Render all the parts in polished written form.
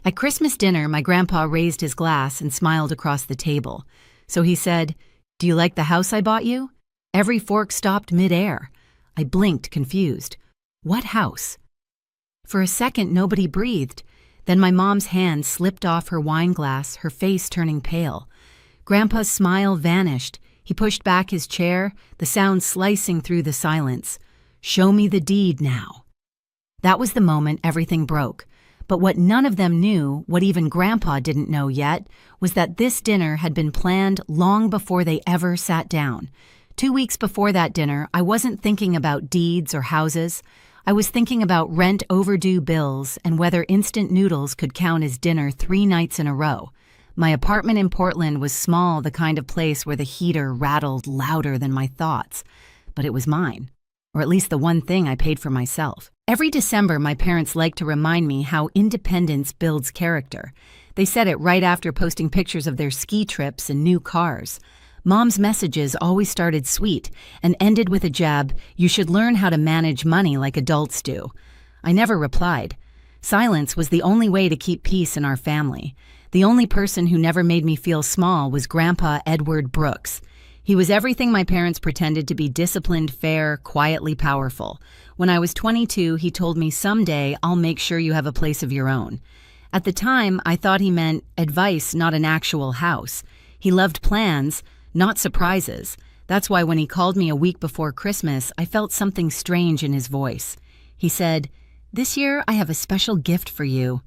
At Christmas dinner, my grandpa raised his glass and smiled across the table. So he said, "Do you like the house I bought you?" Every fork stopped midair. I blinked, confused. What house? For a second, nobody breathed. Then my mom's hand slipped off her wine glass, her face turning pale. Grandpa's smile vanished. He pushed back his chair, the sound slicing through the silence. "Show me the deed now." That was the moment everything broke. But what none of them knew, what even Grandpa didn't know yet, was that this dinner had been planned long before they ever sat down. 2 weeks before that dinner, I wasn't thinking about deeds or houses. I was thinking about rent overdue bills and whether instant noodles could count as dinner 3 nights in a row. My apartment in Portland was small, the kind of place where the heater rattled louder than my thoughts. But it was mine, or at least the one thing I paid for myself. Every December, my parents liked to remind me how independence builds character. They said it right after posting pictures of their ski trips and new cars. Mom's messages always started sweet and ended with a jab, "You should learn how to manage money like adults do." I never replied. Silence was the only way to keep peace in our family. The only person who never made me feel small was Grandpa Edward Brooks. He was everything my parents pretended to be: disciplined, fair, quietly powerful. When I was 22, he told me, "Someday I'll make sure you have a place of your own." At the time, I thought he meant advice, not an actual house. He loved plans, not surprises. That's why when he called me a week before Christmas, I felt something strange in his voice. He said, "This year I have a special gift for you."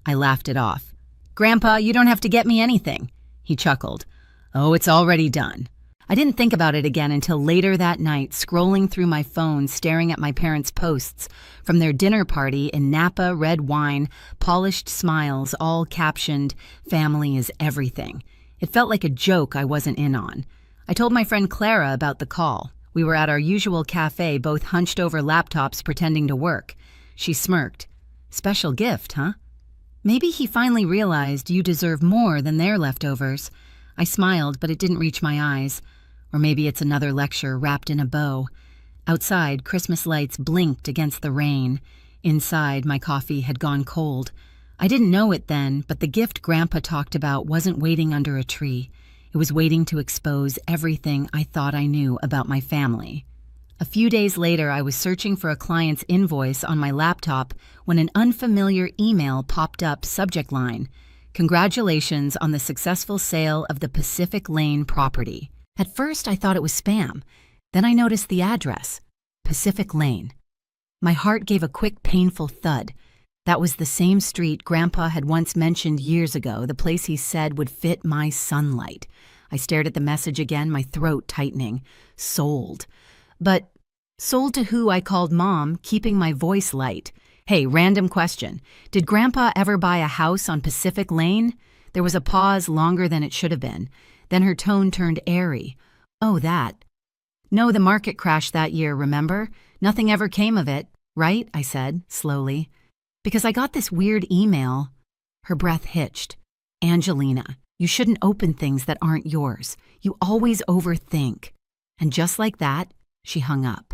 I laughed it off. "Grandpa, you don't have to get me anything." He chuckled. "Oh, it's already done." I didn't think about it again until later that night, scrolling through my phone, staring at my parents' posts from their dinner party in Napa, red wine, polished smiles, all captioned, "Family is everything." It felt like a joke I wasn't in on. I told my friend Clara about the call. We were at our usual cafe, both hunched over laptops pretending to work. She smirked. "Special gift, huh?" "Maybe he finally realized you deserve more than their leftovers." I smiled, but it didn't reach my eyes. Or maybe it's another lecture wrapped in a bow. Outside, Christmas lights blinked against the rain. Inside, my coffee had gone cold. I didn't know it then, but the gift Grandpa talked about wasn't waiting under a tree. It was waiting to expose everything I thought I knew about my family. A few days later, I was searching for a client's invoice on my laptop when an unfamiliar email popped up, subject line, "Congratulations on the successful sale of the Pacific Lane property." At first, I thought it was spam. Then I noticed the address, Pacific Lane. My heart gave a quick, painful thud. That was the same street Grandpa had once mentioned years ago, the place he said would fit my sunlight. I stared at the message again, my throat tightening. Sold. But sold to who? I called Mom, keeping my voice light. "Hey, random question. Did Grandpa ever buy a house on Pacific Lane?" There was a pause longer than it should have been. Then her tone turned airy. "Oh, that. No, the market crashed that year, remember? Nothing ever came of it, right?" I said, slowly. "Because I got this weird email." Her breath hitched. "Angelina, you shouldn't open things that aren't yours. You always overthink." And just like that, she hung up.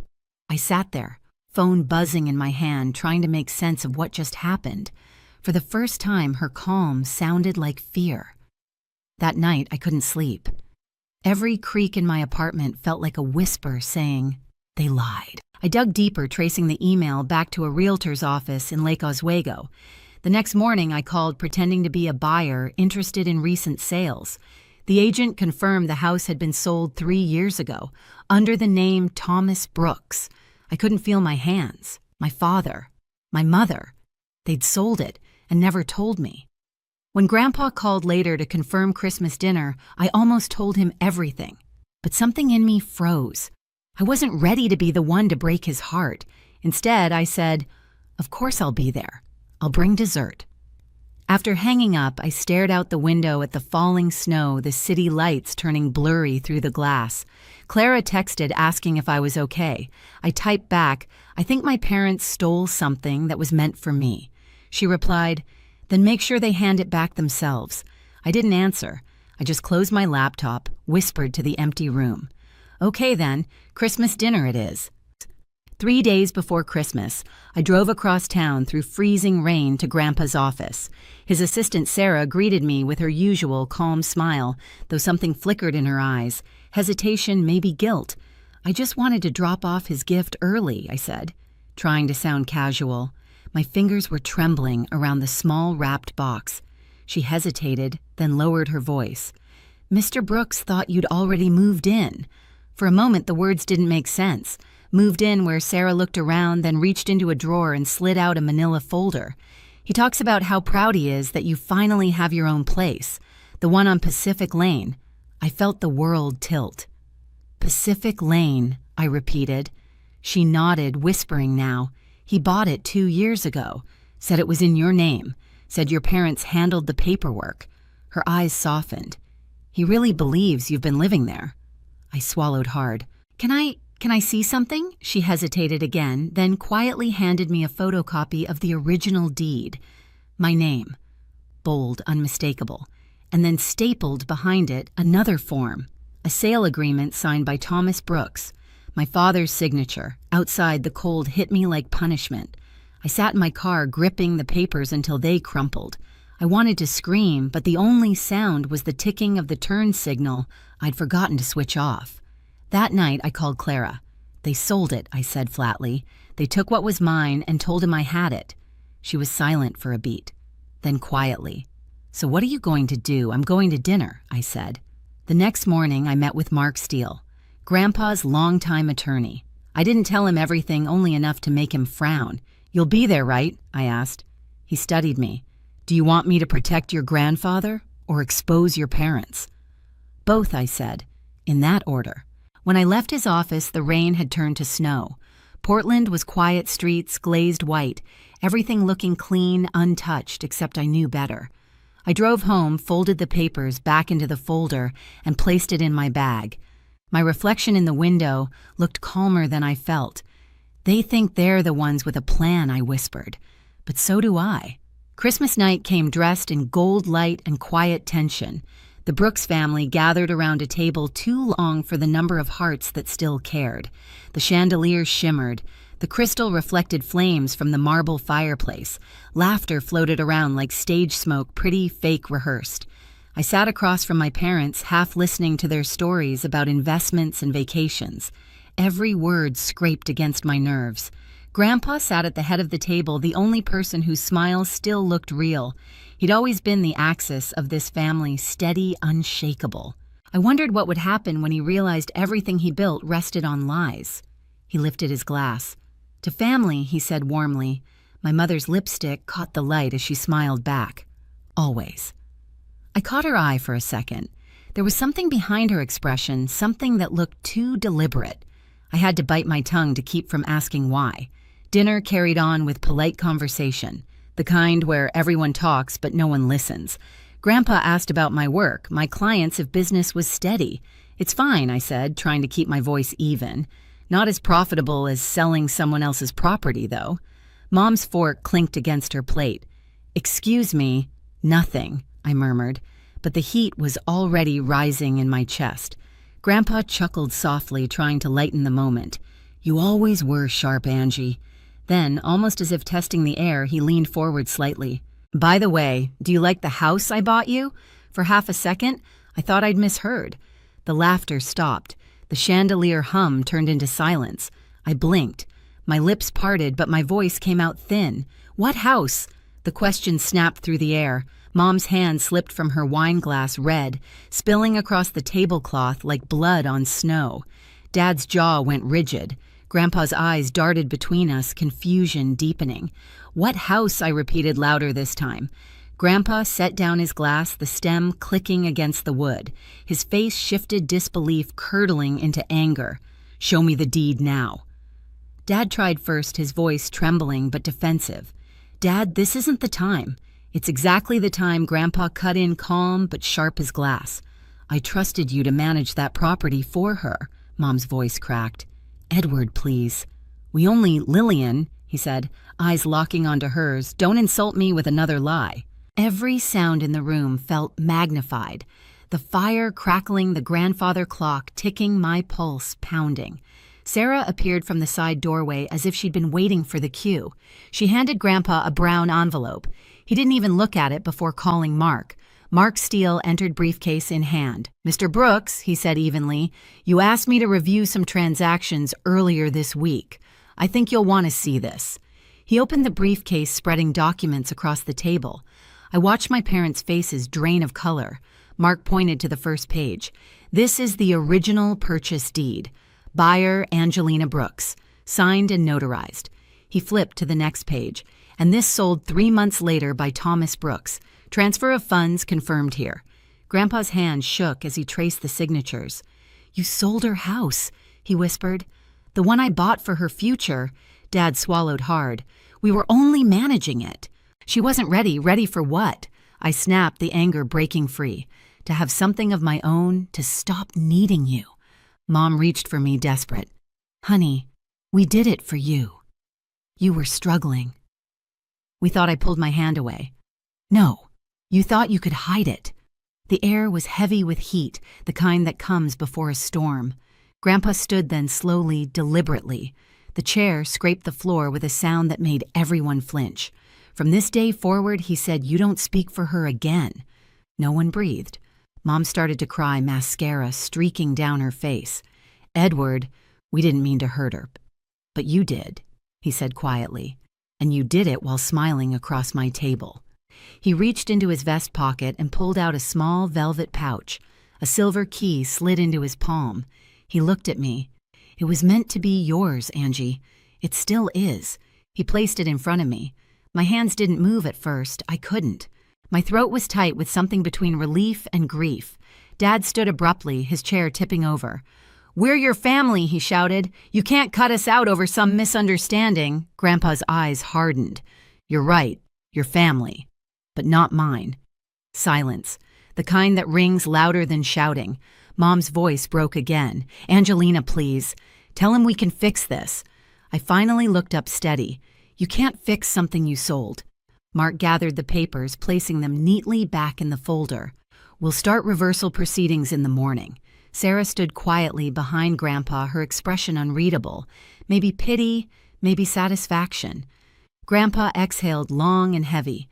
I sat there, phone buzzing in my hand, trying to make sense of what just happened. For the first time, her calm sounded like fear. That night, I couldn't sleep. Every creak in my apartment felt like a whisper saying, "They lied." I dug deeper, tracing the email back to a realtor's office in Lake Oswego. The next morning, I called pretending to be a buyer interested in recent sales. The agent confirmed the house had been sold 3 years ago, under the name Thomas Brooks. I couldn't feel my hands, my father, my mother. They'd sold it and never told me. When Grandpa called later to confirm Christmas dinner, I almost told him everything. But something in me froze. I wasn't ready to be the one to break his heart. Instead, I said, "Of course I'll be there. I'll bring dessert." After hanging up, I stared out the window at the falling snow, the city lights turning blurry through the glass. Clara texted asking if I was okay. I typed back, "I think my parents stole something that was meant for me." She replied, "Then make sure they hand it back themselves." I didn't answer. I just closed my laptop, whispered to the empty room. "Okay then, Christmas dinner it is." 3 days before Christmas, I drove across town through freezing rain to Grandpa's office. His assistant Sarah greeted me with her usual calm smile, though something flickered in her eyes. Hesitation, maybe guilt. "I just wanted to drop off his gift early," I said, trying to sound casual. My fingers were trembling around the small wrapped box. She hesitated, then lowered her voice. "Mr. Brooks thought you'd already moved in." For a moment, the words didn't make sense. Moved in where Sarah looked around, then reached into a drawer and slid out a manila folder. "He talks about how proud he is that you finally have your own place. The one on Pacific Lane." I felt the world tilt. "Pacific Lane," I repeated. She nodded, whispering now. "He bought it 2 years ago. Said it was in your name. Said your parents handled the paperwork." Her eyes softened. "He really believes you've been living there." I swallowed hard. Can I see something?" She hesitated again, then quietly handed me a photocopy of the original deed. My name, bold, unmistakable, and then stapled behind it another form, a sale agreement signed by Thomas Brooks. My father's signature. Outside, the cold hit me like punishment. I sat in my car gripping the papers until they crumpled. I wanted to scream, but the only sound was the ticking of the turn signal I'd forgotten to switch off. That night, I called Clara. "They sold it," I said flatly. "They took what was mine and told him I had it." She was silent for a beat. Then quietly, "So what are you going to do?" "I'm going to dinner," I said. The next morning, I met with Mark Steele, Grandpa's longtime attorney. I didn't tell him everything, only enough to make him frown. "You'll be there, right?" I asked. He studied me. "Do you want me to protect your grandfather or expose your parents?" "Both," I said, in that order. When I left his office, the rain had turned to snow. Portland was quiet streets, glazed white, everything looking clean, untouched, except I knew better. I drove home, folded the papers back into the folder, and placed it in my bag. My reflection in the window looked calmer than I felt. "They think they're the ones with a plan," I whispered. But so do I. Christmas night came dressed in gold light and quiet tension. The Brooks family gathered around a table too long for the number of hearts that still cared. The chandelier shimmered. The crystal reflected flames from the marble fireplace. Laughter floated around like stage smoke, pretty, fake, rehearsed. I sat across from my parents, half listening to their stories about investments and vacations. Every word scraped against my nerves. Grandpa sat at the head of the table, the only person whose smile still looked real. He'd always been the axis of this family, steady, unshakable. I wondered what would happen when he realized everything he built rested on lies. He lifted his glass. "To family," he said warmly. My mother's lipstick caught the light as she smiled back. "Always." I caught her eye for a second. There was something behind her expression, something that looked too deliberate. I had to bite my tongue to keep from asking why. Dinner carried on with polite conversation, the kind where everyone talks but no one listens. Grandpa asked about my work, my clients if business was steady. "It's fine," I said, trying to keep my voice even. "Not as profitable as selling someone else's property, though." Mom's fork clinked against her plate. "Excuse me." "Nothing," I murmured, but the heat was already rising in my chest. Grandpa chuckled softly, trying to lighten the moment. "You always were sharp, Angie." Then, almost as if testing the air, he leaned forward slightly. "By the way, do you like the house I bought you?" For half a second, I thought I'd misheard. The laughter stopped. The chandelier hum turned into silence. I blinked. My lips parted, but my voice came out thin. "What house?" The question snapped through the air. Mom's hand slipped from her wine glass, red, spilling across the tablecloth like blood on snow. Dad's jaw went rigid. Grandpa's eyes darted between us, confusion deepening. "What house?" I repeated louder this time. Grandpa set down his glass, the stem clicking against the wood. His face shifted, disbelief curdling into anger. "Show me the deed now." Dad tried first, his voice trembling but defensive. "Dad, this isn't the time." It's exactly the time. Grandpa cut in, calm but sharp as glass. "I trusted you to manage that property for her," Mom's voice cracked. "Edward, please." Lillian," he said, eyes locking onto hers. "Don't insult me with another lie." Every sound in the room felt magnified. The fire crackling, the grandfather clock ticking, my pulse pounding. Sarah appeared from the side doorway as if she'd been waiting for the cue. She handed Grandpa a brown envelope. He didn't even look at it before calling Mark. Mark Steele entered briefcase in hand. "Mr. Brooks," he said evenly, "you asked me to review some transactions earlier this week. I think you'll want to see this." He opened the briefcase, spreading documents across the table. I watched my parents' faces drain of color. Mark pointed to the first page. "This is the original purchase deed. Buyer Angelina Brooks, signed and notarized." He flipped to the next page. "And this sold 3 months later by Thomas Brooks. Transfer of funds confirmed here." Grandpa's hand shook as he traced the signatures. "You sold her house," he whispered. "The one I bought for her future." Dad swallowed hard. "We were only managing it." "She wasn't ready. Ready for what?" I snapped, the anger breaking free. "To have something of my own, to stop needing you." Mom reached for me, desperate. "Honey, we did it for you. You were struggling." "We thought I pulled my hand away." "No, you thought you could hide it." The air was heavy with heat, the kind that comes before a storm. Grandpa stood then slowly, deliberately. The chair scraped the floor with a sound that made everyone flinch. "From this day forward," he said, "you don't speak for her again." No one breathed. Mom started to cry, mascara streaking down her face. "Edward, we didn't mean to hurt her. But you did," he said quietly. "And you did it while smiling across my table." He reached into his vest pocket and pulled out a small velvet pouch. A silver key slid into his palm. He looked at me. "It was meant to be yours, Angie. It still is." He placed it in front of me. My hands didn't move at first. I couldn't. My throat was tight with something between relief and grief. Dad stood abruptly, his chair tipping over. "We're your family," he shouted. "You can't cut us out over some misunderstanding." Grandpa's eyes hardened. "You're right, your family, but not mine." Silence, the kind that rings louder than shouting. Mom's voice broke again. "Angelina, please. Tell him we can fix this." I finally looked up steady. "You can't fix something you sold." Mark gathered the papers, placing them neatly back in the folder. "We'll start reversal proceedings in the morning." Sarah stood quietly behind Grandpa, her expression unreadable. Maybe pity, maybe satisfaction. Grandpa exhaled long and heavy.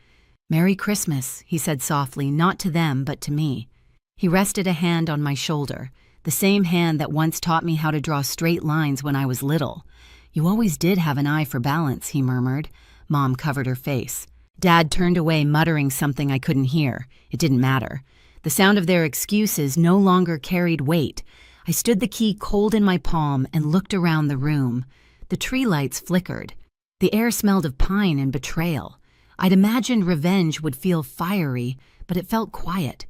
"Merry Christmas," he said softly, not to them, but to me. He rested a hand on my shoulder, the same hand that once taught me how to draw straight lines when I was little. "You always did have an eye for balance," he murmured. Mom covered her face. Dad turned away, muttering something I couldn't hear. It didn't matter. The sound of their excuses no longer carried weight. I stood the key cold in my palm and looked around the room. The tree lights flickered. The air smelled of pine and betrayal. I'd imagined revenge would feel fiery, but it felt quiet,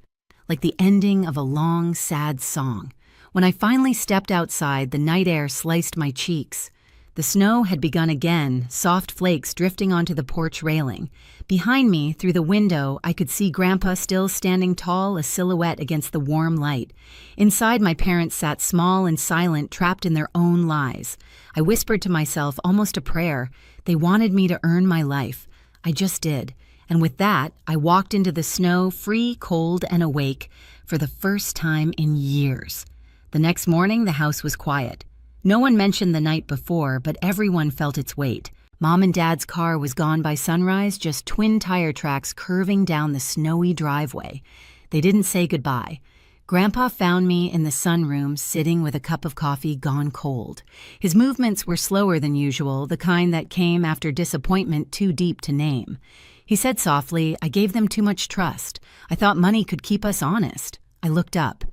like the ending of a long, sad song. When I finally stepped outside, the night air sliced my cheeks. The snow had begun again, soft flakes drifting onto the porch railing. Behind me, through the window, I could see Grandpa still standing tall, a silhouette against the warm light. Inside, my parents sat small and silent, trapped in their own lies. I whispered to myself, almost a prayer. They wanted me to earn my life. I just did. And with that, I walked into the snow, free, cold, and awake, for the first time in years. The next morning, the house was quiet. No one mentioned the night before, but everyone felt its weight. Mom and Dad's car was gone by sunrise, just twin tire tracks curving down the snowy driveway. They didn't say goodbye. Grandpa found me in the sunroom, sitting with a cup of coffee gone cold. His movements were slower than usual, the kind that came after disappointment too deep to name. He said softly, "I gave them too much trust. I thought money could keep us honest." I looked up.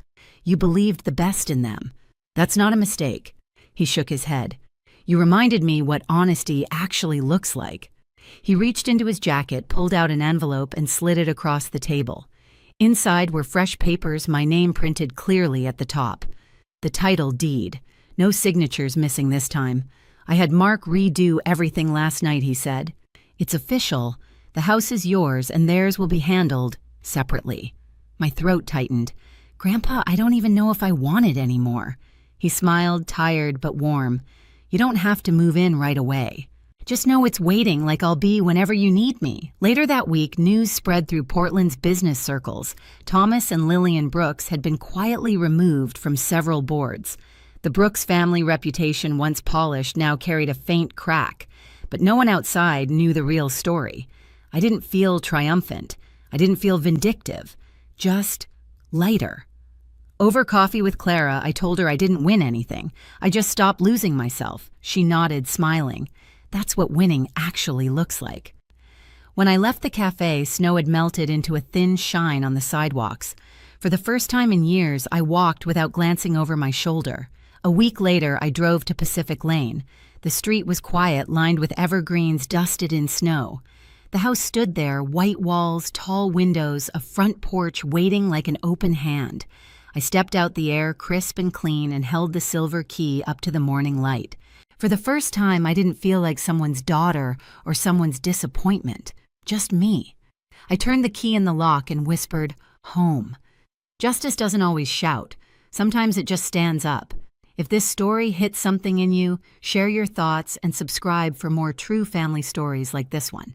"You believed the best in them." "That's not a mistake." He shook his head. "You reminded me what honesty actually looks like." He reached into his jacket, pulled out an envelope, and slid it across the table. Inside were fresh papers, my name printed clearly at the top. The title deed. No signatures missing this time. "I had Mark redo everything last night," he said. "It's official. The house is yours, and theirs will be handled separately." My throat tightened. "Grandpa, I don't even know if I want it anymore." He smiled, tired but warm. "You don't have to move in right away. Just know it's waiting, like I'll be whenever you need me." Later that week, news spread through Portland's business circles. Thomas and Lillian Brooks had been quietly removed from several boards. The Brooks family reputation, once polished, now carried a faint crack, but no one outside knew the real story. I didn't feel triumphant. I didn't feel vindictive. Just lighter. Over coffee with Clara, I told her I didn't win anything. I just stopped losing myself. She nodded, smiling. That's what winning actually looks like. When I left the cafe, snow had melted into a thin shine on the sidewalks. For the first time in years, I walked without glancing over my shoulder. A week later, I drove to Pacific Lane. The street was quiet, lined with evergreens dusted in snow. The house stood there, white walls, tall windows, a front porch waiting like an open hand. I stepped out the air, crisp and clean, and held the silver key up to the morning light. For the first time, I didn't feel like someone's daughter or someone's disappointment. Just me. I turned the key in the lock and whispered, "Home." Justice doesn't always shout. Sometimes it just stands up. If this story hits something in you, share your thoughts and subscribe for more true family stories like this one.